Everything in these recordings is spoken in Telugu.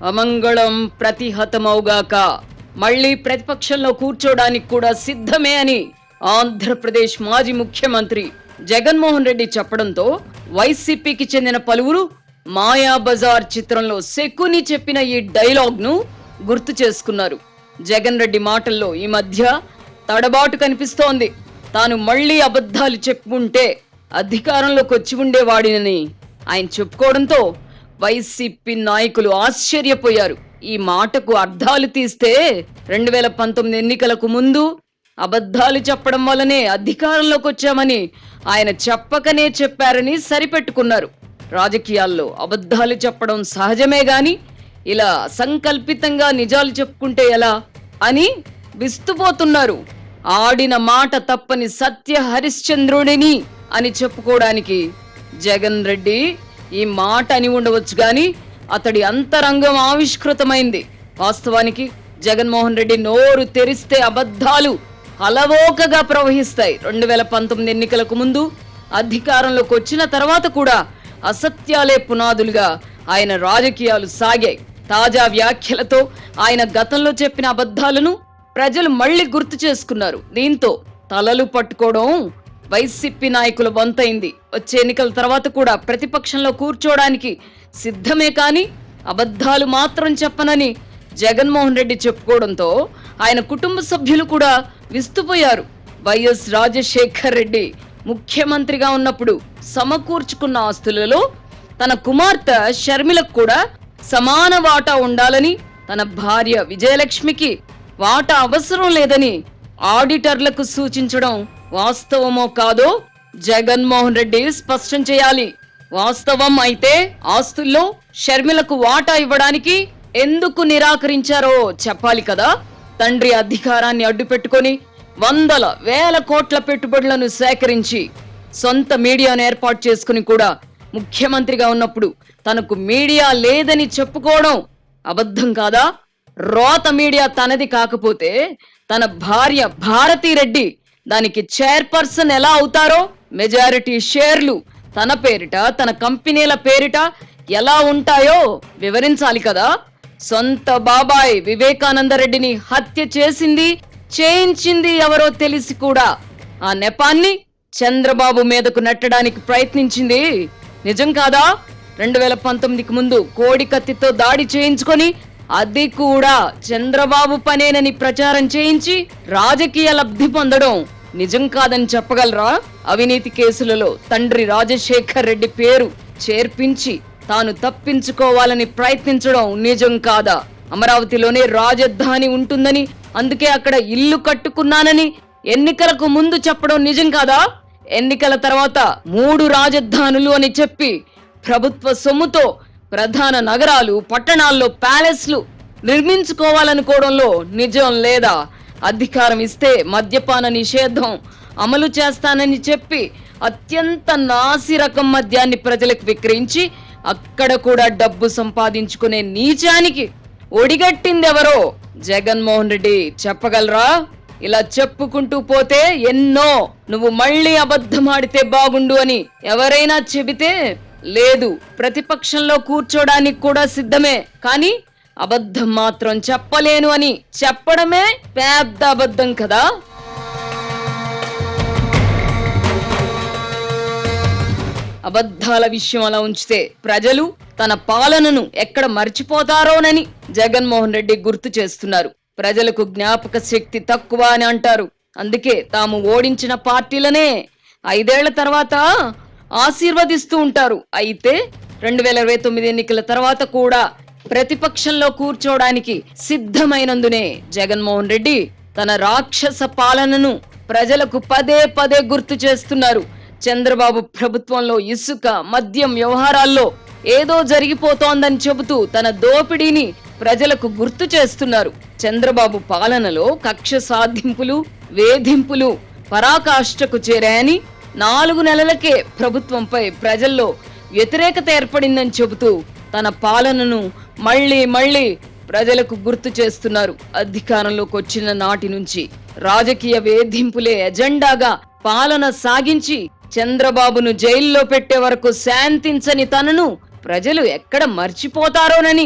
అమంగళం ప్రతిహతమౌగాక. మళ్లీ ప్రతిపక్షంలో కూర్చోడానికి కూడా సిద్ధమే అని ఆంధ్రప్రదేశ్ మాజీ ముఖ్యమంత్రి జగన్మోహన్ రెడ్డి చెప్పడంతో వైసీపీకి చెందిన పలువురు మాయాబజార్ చిత్రంలో శకుని చెప్పిన ఈ డైలాగ్ ను గుర్తు చేసుకున్నారు. జగన్ రెడ్డి మాటల్లో ఈ మధ్య తడబాటు కనిపిస్తోంది. తాను మళ్లీ అబద్ధాలు చెప్పుకుంటే అధికారంలోకి వచ్చి ఉండేవాడినని ఆయన చెప్పుకోవడంతో వైసీపీ నాయకులు ఆశ్చర్యపోయారు. ఈ మాటకు అర్థాలు తీస్తే 2019 ఎన్నికలకు ముందు అబద్ధాలు చెప్పడం వల్లనే అధికారంలోకి వచ్చామని ఆయన చెప్పకనే చెప్పారని సరిపెట్టుకున్నారు. రాజకీయాల్లో అబద్ధాలు చెప్పడం సహజమే గాని ఇలా సంకల్పితంగా నిజాలు చెప్పుకుంటే ఎలా అని విస్తుపోతున్నారు. ఆడిన మాట తప్పని సత్య హరిశ్చంద్రుడిని అని చెప్పుకోవడానికి జగన్ రెడ్డి ఈ మాట అని ఉండవచ్చు గాని అతడి అంతరంగం ఆవిష్కృతమైంది. వాస్తవానికి జగన్మోహన్ రెడ్డి నోరు తెరిస్తే అబద్ధాలు అలవోకగా ప్రవహిస్తాయి. 2019 ఎన్నికలకు ముందు అధికారంలోకి వచ్చిన తర్వాత కూడా అసత్యాలే పునాదులుగా ఆయన రాజకీయాలు సాగాయి. తాజా వ్యాఖ్యలతో ఆయన గతంలో చెప్పిన అబద్ధాలను ప్రజలు మళ్లీ గుర్తు చేసుకున్నారు. దీంతో తలలు పట్టుకోవడం వైసీపీ నాయకుల వంతైంది. వచ్చే ఎన్నికల తర్వాత కూడా ప్రతిపక్షంలో కూర్చోడానికి సిద్ధమే కాని అబద్ధాలు మాత్రం చెప్పనని జగన్మోహన్ రెడ్డి చెప్పుకోవడంతో ఆయన కుటుంబ సభ్యులు కూడా విస్తుపోయారు. వైఎస్ రాజశేఖర్ రెడ్డి ముఖ్యమంత్రిగా ఉన్నప్పుడు సమకూర్చుకున్న ఆస్తులలో తన కుమార్తె షర్మిలకు కూడా సమాన వాటా ఉండాలని, తన భార్య విజయలక్ష్మికి వాటా అవసరం లేదని ఆడిటర్లకు సూచించడం వాస్తవమో కాదో జగన్మోహన్ రెడ్డి స్పష్టం చేయాలి. వాస్తవం అయితే ఆస్తుల్లో షర్మిలకు వాటా ఇవ్వడానికి ఎందుకు నిరాకరించారో చెప్పాలి కదా. తండ్రి అధికారాన్ని అడ్డుపెట్టుకొని వందల వేల కోట్ల పెట్టుబడులను సేకరించి సొంత మీడియాను ఏర్పాటు చేసుకుని కూడా ముఖ్యమంత్రిగా ఉన్నప్పుడు తనకు మీడియా లేదని చెప్పుకోవడం అబద్ధం కాదా? రోత మీడియా తనది కాకపోతే తన భార్య భారతీరెడ్డి దానికి చైర్పర్సన్ ఎలా అవుతారో, మెజారిటీ షేర్లు తన పేరిట తన కంపెనీల పేరిట ఎలా ఉంటాయో వివరించాలి కదా. సొంత బాబాయ్ వివేకానందరెడ్డిని హత్య చేయించింది ఎవరో తెలిసి కూడా ఆ నెపాన్ని చంద్రబాబు మీదకు నెట్టడానికి ప్రయత్నించింది నిజం కాదా? 2019కి ముందు కోడి కత్తితో దాడి చేయించుకొని అది కూడా చంద్రబాబు పనేనని ప్రచారం చేయించి రాజకీయ లబ్ధి పొందడం నిజం కాదని చెప్పగలరా? అవినీతి కేసులలో తండ్రి రాజశేఖర్ రెడ్డి పేరు చేర్పించి తాను తప్పించుకోవాలని ప్రయత్నించడం నిజం కాదా? అమరావతిలోనే రాజధాని ఉంటుందని, అందుకే అక్కడ ఇల్లు కట్టుకున్నానని ఎన్నికలకు ముందు చెప్పడం నిజం కాదా? ఎన్నికల తర్వాత 3 రాజధానులు అని చెప్పి ప్రభుత్వ సొమ్ముతో ప్రధాన నగరాలు, పట్టణాల్లో ప్యాలెస్లు నిర్మించుకోవాలనుకోవడంలో నిజం లేదా? అధికారం ఇస్తే మద్యపాన నిషేధం అమలు చేస్తానని చెప్పి అత్యంత నాసి రకం మద్యాన్ని ప్రజలకు విక్రయించి అక్కడ కూడా డబ్బు సంపాదించుకునే నీచానికి ఒడిగట్టిందెవరో జగన్మోహన్ రెడ్డి చెప్పగలరా? ఇలా చెప్పుకుంటూ పోతే ఎన్నో. నువ్వు మళ్ళీ అబద్ధమాడితే బాగుండు అని ఎవరైనా చెబితే లేదు, ప్రతిపక్షంలో కూర్చోడానికి కూడా సిద్ధమే కానీ అబద్ధం మాత్రం చెప్పలేను అని చెప్పడమే పెద్ద అబద్ధం కదా. అబద్ధాల విషయం అలా ఉంచితే ప్రజలు తన పాలనను ఎక్కడ మర్చిపోతారోనని జగన్మోహన్ రెడ్డి గుర్తు చేస్తున్నారు. ప్రజలకు జ్ఞాపక శక్తి తక్కువ అని అంటారు. అందుకే తాము ఓడించిన పార్టీలనే 5 ఏళ్ల తర్వాత ఆశీర్వదిస్తూ ఉంటారు. అయితే 2029 ఎన్నికల తర్వాత కూడా ప్రతిపక్షంలో కూర్చోడానికి సిద్ధమైనందునే జగన్మోహన్ రెడ్డి తన రాక్షస పాలనను ప్రజలకు పదే పదే గుర్తు చేస్తున్నారు. చంద్రబాబు ప్రభుత్వంలో ఇసుక, మద్యం వ్యవహారాల్లో ఏదో జరిగిపోతోందని చెబుతూ తన దోపిడీని ప్రజలకు గుర్తు చేస్తున్నారు. చంద్రబాబు పాలనలో కక్ష సాధింపులు, వేధింపులు పరాకాష్ఠకు చేరాయని, 4 నెలలకే ప్రభుత్వంపై ప్రజల్లో వ్యతిరేకత ఏర్పడిందని చెబుతూ తన పాలనను మళ్లీ ప్రజలకు గుర్తు చేస్తున్నారు. అధికారంలోకి వచ్చిన నాటి నుంచి రాజకీయ వేధింపులే ఎజెండాగా పాలన సాగించి చంద్రబాబును జైల్లో పెట్టే వరకు శాంతించని తనను ప్రజలు ఎక్కడ మర్చిపోతారోనని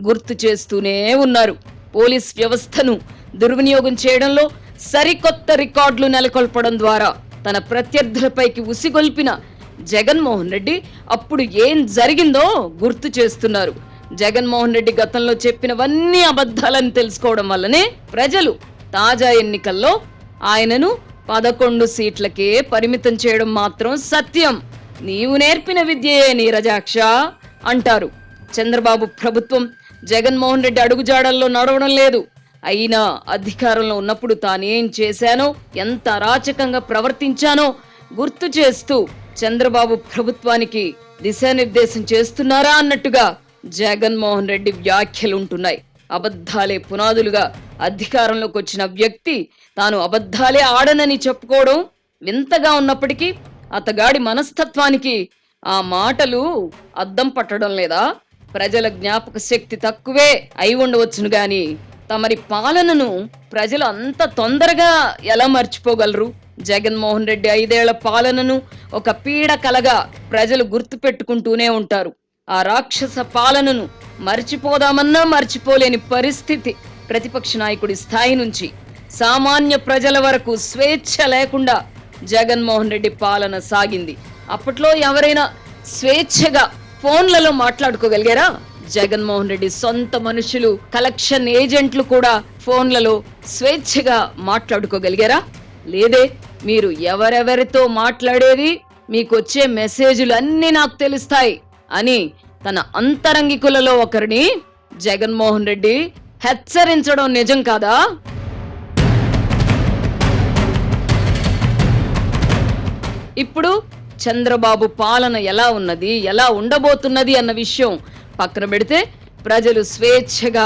గుర్తు చేస్తూనే ఉన్నారు. పోలీస్ వ్యవస్థను దుర్వినియోగం చేయడంలో సరికొత్త రికార్డులు నెలకొల్పడం ద్వారా తన ప్రత్యర్థులపైకి ఉసిగొల్పిన జగన్మోహన్ రెడ్డి అప్పుడు ఏం జరిగిందో గుర్తు చేస్తున్నారు. జగన్మోహన్ రెడ్డి గతంలో చెప్పినవన్నీ అబద్ధాలని తెలుసుకోవడం వల్లనే ప్రజలు తాజా ఎన్నికల్లో ఆయనను 11 సీట్లకే పరిమితం చేయడం మాత్రం సత్యం. నీవు నేర్పిన విద్యే నీరజాక్ష అంటారు. చంద్రబాబు ప్రభుత్వం జగన్మోహన్ రెడ్డి అడుగుజాడల్లో నడవడం లేదు. అయినా అధికారంలో ఉన్నప్పుడు తానేం చేశానో, ఎంత అరాచకంగా ప్రవర్తించానో గుర్తు చేస్తూ చంద్రబాబు ప్రభుత్వానికి దిశానిర్దేశం చేస్తున్నారా అన్నట్టుగా జగన్మోహన్ రెడ్డి వ్యాఖ్యలుంటున్నాయి. అబద్ధాలే పునాదులుగా అధికారంలోకి వచ్చిన వ్యక్తి తాను అబద్ధాలే ఆడనని చెప్పుకోవడం వింతగా ఉన్నప్పటికీ అతగాడి మనస్తత్వానికి ఆ మాటలు అద్దం పట్టడం లేదా? ప్రజల జ్ఞాపక శక్తి తక్కువే అయి ఉండవచ్చును గాని తమరి పాలనను ప్రజలు అంత తొందరగా ఎలా మర్చిపోగలరు? జగన్మోహన్ రెడ్డి 5 ఏళ్ల పాలనను ఒక పీడకలగా ప్రజలు గుర్తు పెట్టుకుంటూనే ఉంటారు. ఆ రాక్షస పాలనను మర్చిపోదామన్నా మర్చిపోలేని పరిస్థితి. ప్రతిపక్ష నాయకుడి స్థాయి నుంచి సామాన్య ప్రజల వరకు స్వేచ్ఛ లేకుండా జగన్మోహన్ రెడ్డి పాలన సాగింది. అప్పట్లో ఎవరైనా స్వేచ్ఛగా ఫోన్లలో మాట్లాడుకోగలిగారా? జగన్మోహన్ రెడ్డి సొంత మనుషులు, కలెక్షన్ ఏజెంట్లు కూడా ఫోన్లలో స్వేచ్ఛగా మాట్లాడుకోగలిగారా? లేదే. మీరు ఎవరెవరితో మాట్లాడేది, మీకొచ్చే మెసేజ్లు అన్నీ నాకు తెలుస్తాయి అని తన అంతరంగికులలో ఒకరిని జగన్మోహన్ రెడ్డి హెచ్చరించడం నిజం కాదా? ఇప్పుడు చంద్రబాబు పాలన ఎలా ఉన్నది, ఎలా ఉండబోతున్నది అన్న విషయం పక్కన పెడితే ప్రజలు స్వేచ్ఛగా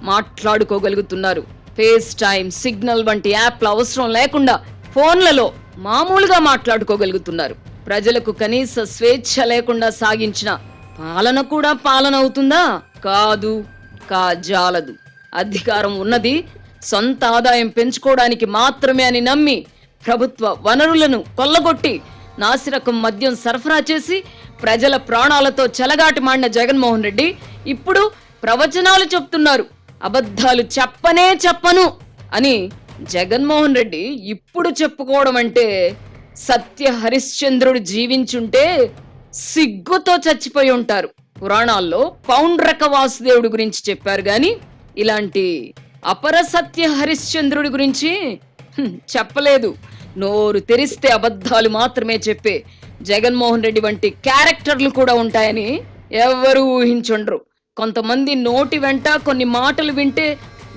మాట్లాడుకోగలుగుతున్నారు. ఫేస్ టైం, సిగ్నల్ వంటి యాప్ల అవసరం లేకుండా ఫోన్లలో మామూలుగా మాట్లాడుకోగలుగుతున్నారు. ప్రజలకు కనీస స్వేచ్ఛ లేకుండా సాగించిన పాలన కూడా పాలన అవుతుందా? కాదు, కాజాలదు. అధికారం ఉన్నది సొంత ఆదాయం పెంచుకోవడానికి మాత్రమే అని నమ్మి ప్రభుత్వ వనరులను కొల్లగొట్టి నాసిరకం మద్యం సరఫరా చేసి ప్రజల ప్రాణాలతో చెలగాటమాడిన జగన్మోహన్ రెడ్డి ఇప్పుడు ప్రవచనాలు చెప్తున్నారు. అబద్ధాలు చెప్పను అని జగన్మోహన్ రెడ్డి ఇప్పుడు చెప్పుకోవడం అంటే సత్య హరిశ్చంద్రుడు జీవించుంటే సిగ్గుతో చచ్చిపోయి ఉంటారు. పురాణాల్లో పౌండ్రక వాసుదేవుడి గురించి చెప్పారు గాని ఇలాంటి అపర సత్య హరిశ్చంద్రుడి గురించి చెప్పలేదు. నోరు తెరిస్తే అబద్ధాలు మాత్రమే చెప్పే జగన్మోహన్ రెడ్డి వంటి క్యారెక్టర్లు కూడా ఉంటాయని ఎవరు ఊహించుండ్రు. కొంతమంది నోటి వెంట కొన్ని మాటలు వింటే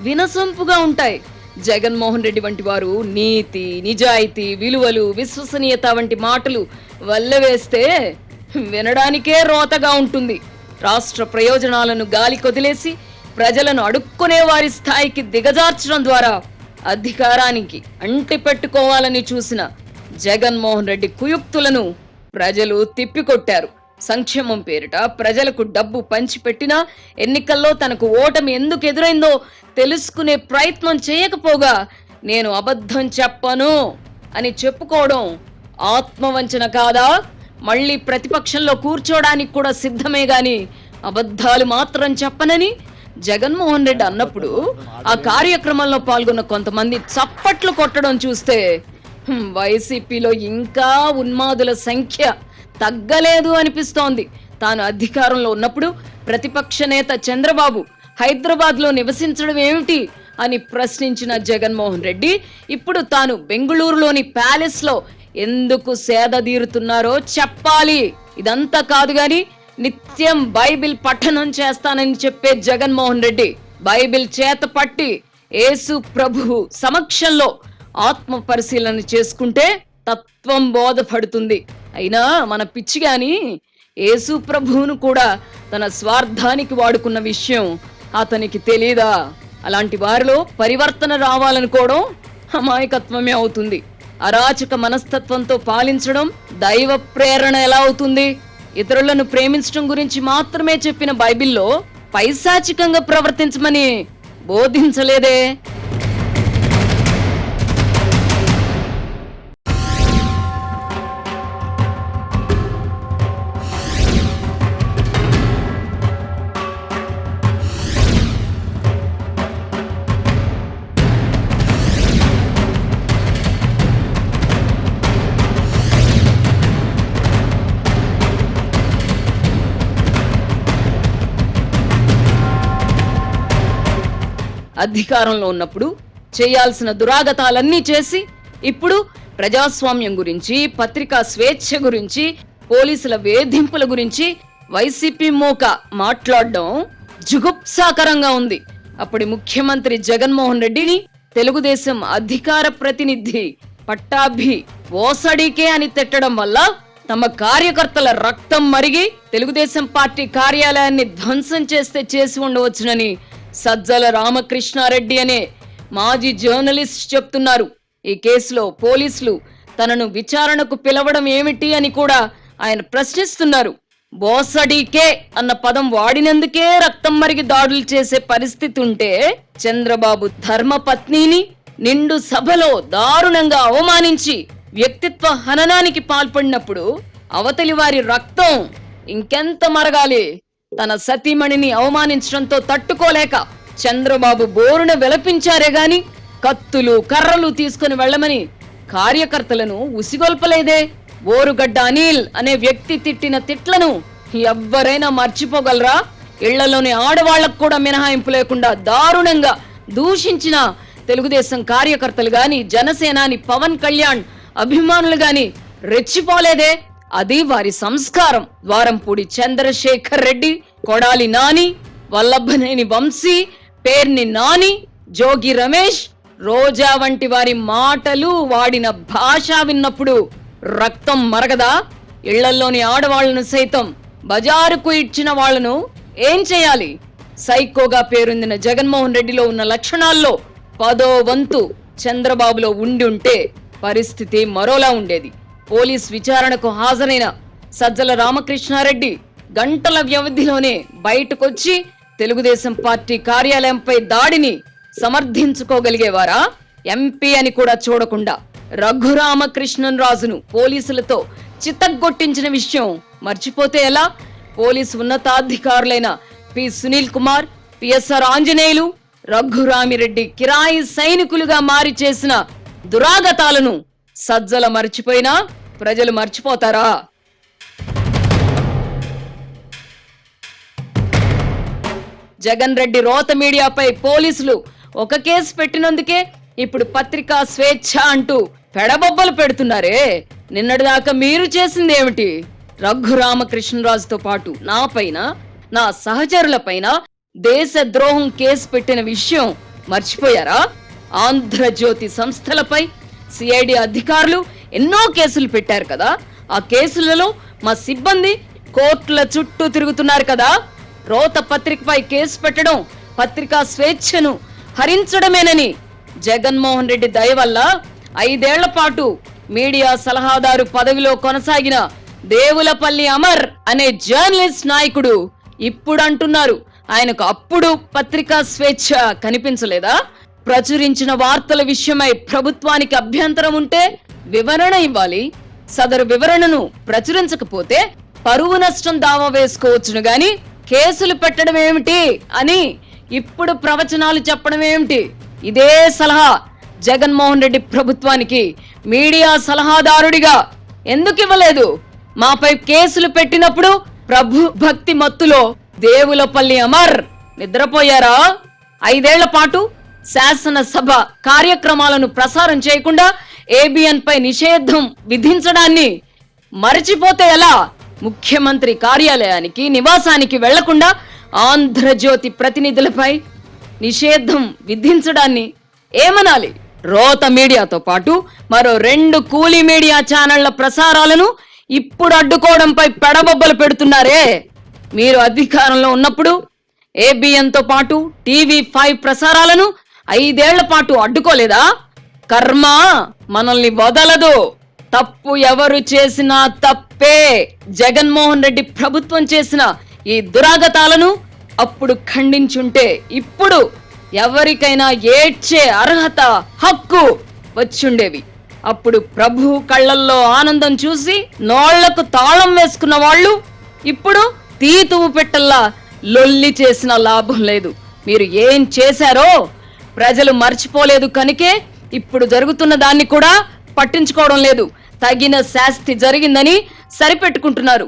వినసొంపుగా ఉంటాయి. జగన్మోహన్ రెడ్డి వంటి వారు నీతి, నిజాయితీ, విలువలు, విశ్వసనీయత వంటి మాటలు వల్లవేస్తే వినడానికే రోతగా ఉంటుంది. రాష్ట్ర ప్రయోజనాలను గాలి కొదిలేసి ప్రజలను అడుక్కునే వారి స్థాయికి దిగజార్చడం ద్వారా అధికారానికి అంటి పెట్టుకోవాలని చూసిన జగన్మోహన్ రెడ్డి కుయుక్తులను ప్రజలు తిప్పికొట్టారు. సంక్షేమం పేరిట ప్రజలకు డబ్బు పంచిపెట్టినా ఎన్నికల్లో తనకు ఓటమి ఎందుకు ఎదురైందో తెలుసుకునే ప్రయత్నం చేయకపోగా నేను అబద్ధం చెప్పను అని చెప్పుకోవడం ఆత్మవంచన కాదా? మళ్ళీ ప్రతిపక్షంలో కూర్చోడానికి కూడా సిద్ధమే గాని అబద్ధాలు మాత్రం చెప్పనని జగన్మోహన్ రెడ్డి అన్నప్పుడు ఆ కార్యక్రమంలో పాల్గొన్న కొంతమంది చప్పట్లు కొట్టడం చూస్తే వైసీపీలో ఇంకా ఉన్మాదుల సంఖ్య తగ్గలేదు అనిపిస్తోంది. తాను అధికారంలో ఉన్నప్పుడు ప్రతిపక్ష నేత చంద్రబాబు హైదరాబాద్ లో నివసించడం ఏమిటి అని ప్రశ్నించిన జగన్మోహన్ రెడ్డి ఇప్పుడు తాను బెంగళూరులోని ప్యాలెస్ లో ఎందుకు సేదదీరుతున్నారో చెప్పాలి. ఇదంతా కాదు గాని నిత్యం బైబిల్ పఠనం చేస్తానని చెప్పే జగన్మోహన్ రెడ్డి బైబిల్ చేత పట్టి యేసు ప్రభువు సమక్షంలో ఆత్మ పరిశీలన చేసుకుంటే తత్వం బోధపడుతుంది. అయినా మన పిచ్చి గాని యేసు ప్రభువును కూడా తన స్వార్థానికి వాడుకున్న విషయం అతనికి తెలీదా? అలాంటి వారిలో పరివర్తన రావాలనుకోవడం అమాయకత్వమే అవుతుంది. అరాచక మనస్తత్వంతో పాలించడం దైవ ప్రేరణ ఎలా అవుతుంది? ఇతరులను ప్రేమించడం గురించి మాత్రమే చెప్పిన బైబిల్లో పైశాచికంగా ప్రవర్తించమని బోధించలేదే. అధికారంలో ఉన్నప్పుడు చేయాల్సిన దురాగతాలన్నీ చేసి ఇప్పుడు ప్రజాస్వామ్యం గురించి, పత్రికా స్వేచ్ఛ గురించి, పోలీసుల వేధింపుల గురించి వైసీపీ మోక మాట్లాడడం జుగుప్సాకరంగా ఉంది. అప్పటి ముఖ్యమంత్రి జగన్మోహన్ రెడ్డిని తెలుగుదేశం అధికార ప్రతినిధి పట్టాభి ఓసడికే అని తిట్టడం వల్ల తమ కార్యకర్తల రక్తం మరిగి తెలుగుదేశం పార్టీ కార్యాలయాన్ని ధ్వంసం చేస్తే చేసి ఉండవచ్చునని సజ్జల రామకృష్ణారెడ్డి అనే మాజీ జర్నలిస్ట్ చెప్తున్నారు. ఈ కేసులో పోలీసులు తనను విచారణకు పిలవడం ఏమిటి అని కూడా ఆయన ప్రశ్నిస్తున్నారు. బోసడీకే అన్న పదం వాడినందుకే రక్తం మరిగి దాడులు చేసే పరిస్థితి ఉంటే చంద్రబాబు ధర్మపత్నిని నిండు సభలో దారుణంగా అవమానించి వ్యక్తిత్వ హననానికి పాల్పడినప్పుడు అవతలి వారి రక్తం ఇంకెంత మరగాలి? తన సతీమణిని అవమానించడంతో తట్టుకోలేక చంద్రబాబు బోరున విలపించారే గాని కత్తులు కర్రలు తీసుకుని వెళ్లమని కార్యకర్తలను ఉసిగొల్పలేదే. ఓరుగడ్డ అనిల్ అనే వ్యక్తి తిట్టిన తిట్లను ఎవ్వరైనా మర్చిపోగలరా? ఇళ్లలోని ఆడవాళ్లకు కూడా మినహాయింపు లేకుండా దారుణంగా దూషించిన తెలుగుదేశం కార్యకర్తలు గాని, జనసేనాని పవన్ కళ్యాణ్ అభిమానులు గాని రెచ్చిపోలేదే. అది వారి సంస్కారం. ద్వారంపూడి చంద్రశేఖర్ రెడ్డి, కొడాలి నాని, వల్లభనేని వంశీ, పేర్ని నాని, జోగి రమేష్, రోజా వంటి వారి మాటలు, వాడిన భాష విన్నప్పుడు రక్తం మరగదా? ఇళ్లల్లోని ఆడవాళ్లను సైతం బజారుకు ఇచ్చిన వాళ్లను ఏం చేయాలి? సైకోగా పేరొందిన జగన్మోహన్ రెడ్డిలో ఉన్న లక్షణాల్లో 10వ వంతు చంద్రబాబులో ఉండి ఉంటే పరిస్థితి మరోలా ఉండేది. పోలీస్ విచారణకు హాజరైన సజ్జల రామకృష్ణారెడ్డి గంటల వ్యవధిలోనే బయటకొచ్చి తెలుగుదేశం పార్టీ కార్యాలయంపై దాడిని సమర్థించుకోగలిగేవారా? ఎంపీ అని కూడా చూడకుండా రఘురామకృష్ణన్ రాజును పోలీసులతో చిత్తగొట్టించిన విషయం మర్చిపోతే ఎలా? పోలీసు ఉన్నతాధికారులైన పి సునీల్ కుమార్, పిఎస్ఆర్ ఆంజనేయులు, రఘురామిరెడ్డి కిరాయి సైనికులుగా మారి చేసిన దురాగతాలను సజ్జల మర్చిపోయినా ప్రజలు మర్చిపోతారా? జగన్ రెడ్డి రోత మీడియాపై పోలీసులు ఒక కేసు పెట్టినందుకే ఇప్పుడు పత్రికా స్వేచ్ఛ అంటూ పెడబొబ్బలు పెడుతున్నారే. నిన్నటిదాకా మీరు చేసింది ఏమిటి? రఘురామకృష్ణరాజుతో పాటు నా పైన, నా సహచరుల పైన దేశ ద్రోహం కేసు పెట్టిన విషయం మర్చిపోయారా? ఆంధ్రజ్యోతి సంస్థలపై సిఐడి అధికారులు ఎన్నో కేసులు పెట్టారు కదా. ఆ కేసులలో మా సిబ్బంది కోర్టుల చుట్టూ తిరుగుతున్నారు కదా. రోత పత్రికపై కేసు పెట్టడం పత్రికా స్వేచ్ఛను హరించడమేనని జగన్మోహన్ రెడ్డి దయ వల్ల 5 ఏళ్ల పాటు మీడియా సలహాదారు పదవిలో కొనసాగిన దేవులపల్లి అమర్ అనే జర్నలిస్ట్ నాయకుడు ఇప్పుడు అంటున్నారు ఆయనకు అప్పుడు పత్రికా స్వేచ్ఛ కనిపించలేదా? ప్రచురించిన వార్తల విషయమై ప్రభుత్వానికి అభ్యంతరం ఉంటే వివరణ ఇవ్వాలి. సదరు వివరణను ప్రచురించకపోతే పరువు నష్టం దావా వేసుకోవచ్చును గాని కేసులు పెట్టడం ఏమిటి అని ఇప్పుడు ప్రవచనాలు చెప్పడం ఏమిటి? ఇదే సలహా జగన్మోహన్ రెడ్డి ప్రభుత్వానికి మీడియా సలహాదారుడిగా ఎందుకు ఇవ్వలేదు? మాపై కేసులు పెట్టినప్పుడు ప్రభు భక్తి మత్తులో దేవులపల్లి అమర్ నిద్రపోయారా? 5 ఏళ్ల పాటు శాసనసభ కార్యక్రమాలను ప్రసారం చేయకుండా ఏబిఎన్ పై నిషేధం విధించడాన్ని మరచిపోతే ఎలా? ముఖ్యమంత్రి కార్యాలయానికి, నివాసానికి వెళ్లకుండా ఆంధ్రజ్యోతి ప్రతినిధులపై నిషేధం విధించడాన్ని ఏమనాలి? రోత మీడియాతో పాటు మరో 2 కూలీ మీడియా ఛానళ్ల ప్రసారాలను ఇప్పుడు అడ్డుకోవడంపై పెడబొబ్బలు పెడుతున్నారే. మీరు అధికారంలో ఉన్నప్పుడు ఏబిఎన్ తో పాటు TV5 ప్రసారాలను 5 ఏళ్ల పాటు అడ్డుకోలేదా? కర్మ మనల్ని వదలదు. తప్పు ఎవరు చేసినా తప్పే. జగన్మోహన్ రెడ్డి ప్రభుత్వం చేసిన ఈ దురాగతాలను అప్పుడు ఖండించుంటే ఇప్పుడు ఎవరికైనా ఏడ్చే అర్హత, హక్కు వచ్చుండేవి. అప్పుడు ప్రభు కళ్ళల్లో ఆనందం చూసి నోళ్లకు తాళం వేసుకున్న వాళ్ళు ఇప్పుడు తీతువు పెట్టల్లా లొల్లి చేసిన లాభం లేదు. మీరు ఏం చేశారో ప్రజలు మర్చిపోలేదు కనుకే ఇప్పుడు జరుగుతున్న దాన్ని కూడా పట్టించుకోవడం లేదు. తగిన శాస్తి జరిగిందని సరిపెట్టుకుంటున్నారు.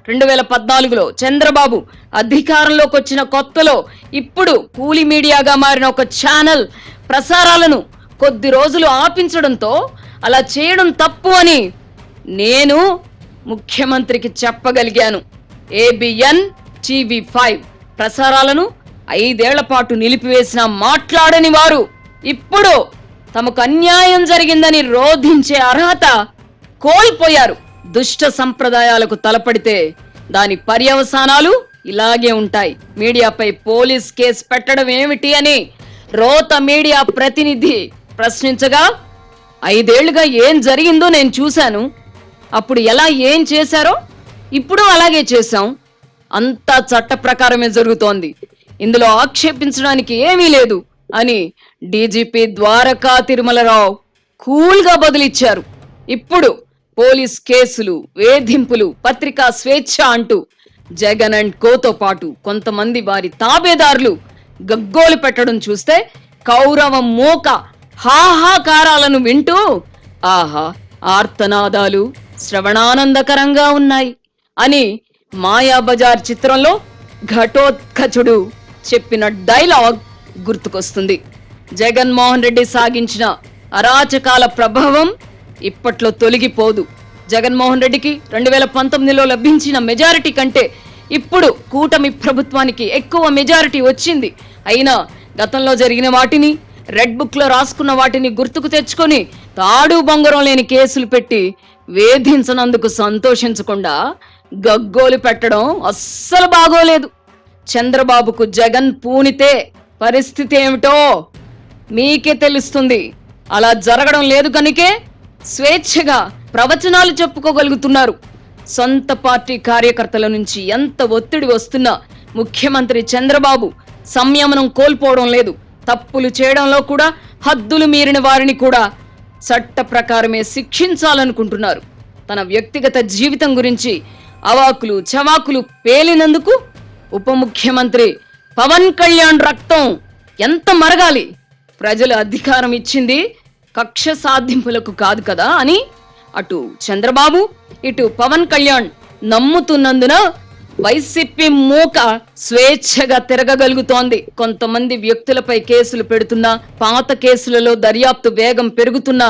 2014లో చంద్రబాబు అధికారంలోకి వచ్చిన కొత్తలో ఇప్పుడు కూలి మీడియాగా మారిన ఒక ఛానల్ ప్రసారాలను కొద్ది రోజులు ఆపించడంతో అలా చేయడం తప్పు అని నేను ముఖ్యమంత్రికి చెప్పగలిగాను. ఏబిఎన్ టీవీ5 ప్రసారాలను 5 ఏళ్ల పాటు నిలిపివేసిన మాట్లాడని వారు ఇప్పుడు తమకు అన్యాయం జరిగిందని రోధించే అర్హత కోల్పోయారు. దుష్ట సంప్రదాయాలకు తలపడితే దాని పర్యవసానాలు ఇలాగే ఉంటాయి. మీడియాపై పోలీస్ కేసు పెట్టడం ఏమిటి అని రోత మీడియా ప్రతినిధి ప్రశ్నించగా 5 ఏళ్లుగా ఏం జరిగిందో నేను చూశాను. అప్పుడు ఎలా ఏం చేశారో ఇప్పుడు అలాగే చేశాం. అంతా చట్ట ప్రకారమే జరుగుతోంది. ఇందులో ఆక్షేపించడానికి ఏమీ లేదు అని డీజీపీ ద్వారకా తిరుమలరావు కూల్గా బదులిచ్చారు. ఇప్పుడు పోలీస్ కేసులు, వేధింపులు, పత్రికా స్వేచ్ఛ అంటూ జగన్ అండ్ కోతో పాటు కొంతమంది వారి తాబేదారులు గగ్గోలు పెట్టడం చూస్తే కౌరవ మూక హాహాకారాలను వింటూ ఆహా ఆర్తనాదాలు శ్రవణానందకరంగా ఉన్నాయి అని మాయాబజార్ చిత్రంలో ఘటోత్కచుడు చెప్పిన డైలాగ్ గుర్తుకొస్తుంది. జగన్మోహన్ రెడ్డి సాగించిన అరాచకాల ప్రభావం ఇప్పట్లో తొలగిపోదు. జగన్మోహన్ రెడ్డికి 2019లో లభించిన మెజారిటీ కంటే ఇప్పుడు కూటమి ప్రభుత్వానికి ఎక్కువ మెజారిటీ వచ్చింది. అయినా గతంలో జరిగిన వాటిని, రెడ్ బుక్ లో రాసుకున్న వాటిని గుర్తుకు తెచ్చుకొని తాడు బొంగరం లేని కేసులు పెట్టి వేధించనందుకు సంతోషించకుండా గగ్గోలు పెట్టడం అస్సలు బాగోలేదు. చంద్రబాబుకు జగన్ పూనితే పరిస్థితి ఏమిటో మీకే తెలుస్తుంది. అలా జరగడం లేదు కనుకే స్వేచ్ఛగా ప్రవచనాలు చెప్పుకోగలుగుతున్నారు. సొంత పార్టీ కార్యకర్తల నుంచి ఎంత ఒత్తిడి వస్తున్నా ముఖ్యమంత్రి చంద్రబాబు సంయమనం కోల్పోవడం లేదు. తప్పులు చేయడంలో కూడా హద్దులు మీరిన వారిని కూడా చట్ట ప్రకారమే శిక్షించాలనుకుంటున్నారు. తన వ్యక్తిగత జీవితం గురించి అవాకులు చవాకులు పేలినందుకు ఉప ముఖ్యమంత్రి పవన్ కళ్యాణ్ రక్తం ఎంత మరగాలి? ప్రజలు అధికారం ఇచ్చింది కక్ష సాధింపులకు కాదు కదా అని అటు చంద్రబాబు ఇటు పవన్ కళ్యాణ్ నమ్ముతున్నందున వైసీపీ మూక స్వేచ్ఛగా తిరగగలుగుతోంది. కొంతమంది వ్యక్తులపై కేసులు పెడుతున్నా, పాత కేసులలో దర్యాప్తు వేగం పెరుగుతున్నా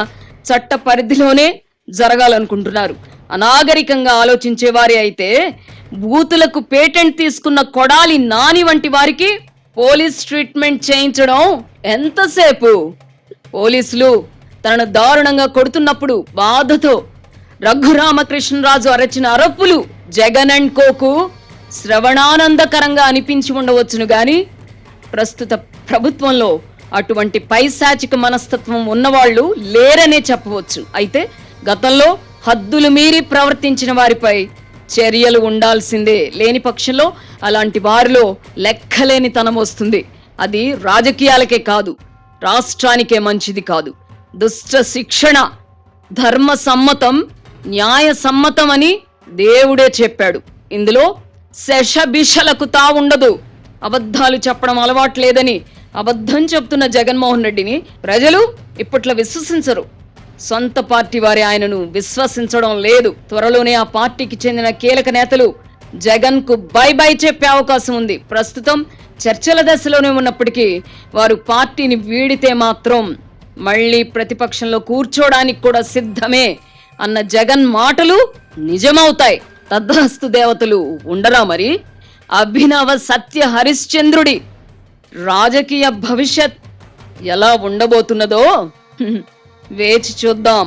చట్ట పరిధిలోనే జరగాలనుకుంటున్నారు. అనాగరికంగా ఆలోచించే వారి అయితే బూతులకు పేటెంట్ తీసుకున్న కొడాలి నాని వంటి వారికి పోలీస్ ట్రీట్మెంట్ చేయించడం ఎంతసేపు? పోలీసులు తనను దారుణంగా కొడుతున్నప్పుడు బాధతో రఘురామకృష్ణరాజు అరచిన అరపులు జగన్ అండ్ కోకు శ్రవణానందకరంగా అనిపించి ఉండవచ్చును గాని ప్రస్తుత ప్రభుత్వంలో అటువంటి పైశాచిక మనస్తత్వం ఉన్నవాళ్లు లేరనే చెప్పవచ్చు. అయితే గతంలో హద్దులు మీరి ప్రవర్తించిన వారిపై చర్యలు ఉండాల్సిందే. లేని పక్షంలో అలాంటి వారిలో లెక్కలేని తనం వస్తుంది. అది రాజకీయాలకే కాదు, రాష్ట్రానికే మంచిది కాదు. దుష్ట శిక్షణ ధర్మ సమ్మతం, న్యాయ సమ్మతం అని దేవుడే చెప్పాడు. ఇందులో శషబిషలకు తావుండదు. అబద్ధాలు చెప్పడం అలవాట్లేదని అబద్ధం చెప్తున్న జగన్మోహన్ రెడ్డిని ప్రజలు ఇప్పట్లో విశ్వసించరు. సొంత పార్టీ వారి ఆయనను విశ్వసించడం లేదు. త్వరలోనే ఆ పార్టీకి చెందిన కీలక నేతలు జగన్ కు బై బై చెప్పే అవకాశం ఉంది. ప్రస్తుతం చర్చల దశలోనే ఉన్నప్పటికీ వారు పార్టీని వీడితే మాత్రం మళ్లీ ప్రతిపక్షంలో కూర్చోడానికి కూడా సిద్ధమే అన్న జగన్ మాటలు నిజమవుతాయి. తద్వాస్తు దేవతలు ఉండరా మరి? అభినవ సత్య హరిశ్చంద్రుడి రాజకీయ భవిష్యత్ ఎలా ఉండబోతున్నదో వేచి చూద్దాం.